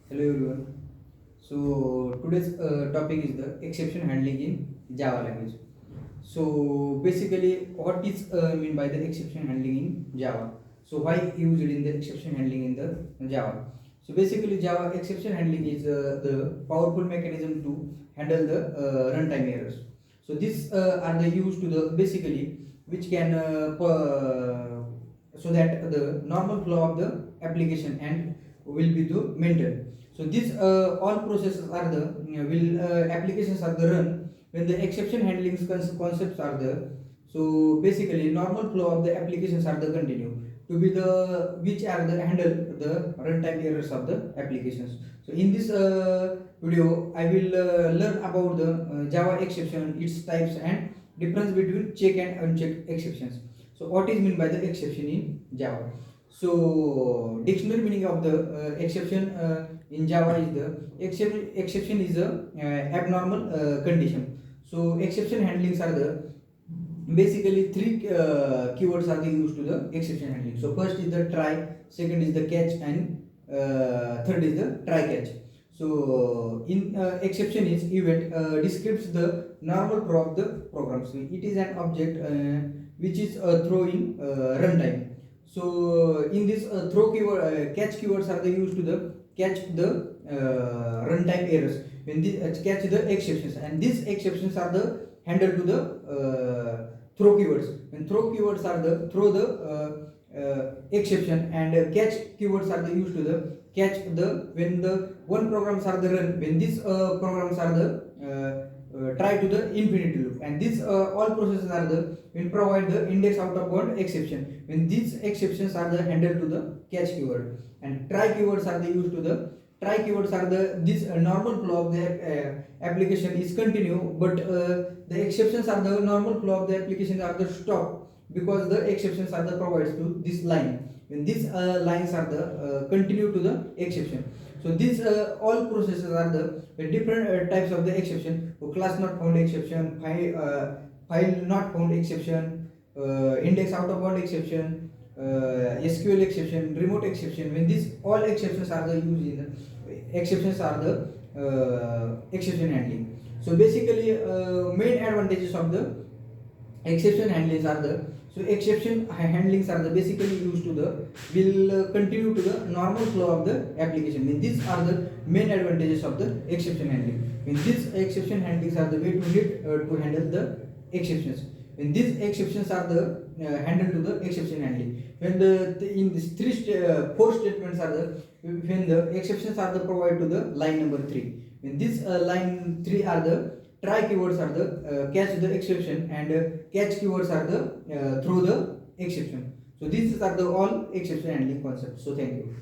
Hello everyone. So today's topic is the exception handling in Java language. So basically, what is mean by the exception handling in Java? So why use it in the exception handling in the Java? So basically, Java exception handling is the powerful mechanism to handle the runtime errors. So these are the used to the basically which can so that the normal flow of the application and will be the maintained. So these all processes are the will applications are the run when the exception handling concepts are there. So basically normal flow of the applications are the continue to be the which are the handle the runtime errors of the applications. So in this video I will learn about the Java exception, its types and difference between check and unchecked exceptions. So what is mean by the exception in Java? So dictionary meaning of the exception in Java is the exception is a abnormal condition. So exception handlings are the basically three keywords are the used to the exception handling. So first is the try, second is the catch, and third is the try catch. So in exception is event describes the normal flow of the program. So it is an object which is throw in runtime. So in this throw keyword, catch keywords are the used to the catch the runtime errors when the catch the exceptions, and these exceptions are the handled to the throw keywords. When throw keywords are the throw the exception, and catch keywords are the used to the catch the when the one programs are the run when these programs are the try to the infinity loop, and these all processes are the when provide the index out of bound exception when these exceptions are the handled to the catch keyword, and try keywords are the used to the try keywords are the this normal flow of the application is continue, but the exceptions are the normal flow of the application are the stop because the exceptions are the provides to this line when these lines are the continue to the exception. So these all processes are the different types of the exception. So class not found exception, file not found exception, index out of bound exception, SQL exception, remote exception. When these all exceptions are the used in the exceptions are the exception handling. So basically, main advantages of the exception handlings are the so exception handlings are the basically used to the will continue to the normal flow of the application. Mean these are the main advantages of the exception handling. When these exception handlings are the way to need to handle the exceptions. When these exceptions are the handled to the exception handling. When the in these four statements are the when the exceptions are the provided to the line number 3. When this line 3 are the try keywords are the catch the exception, and catch keywords are the throw the exception. So these are the all exception handling concepts. So thank you.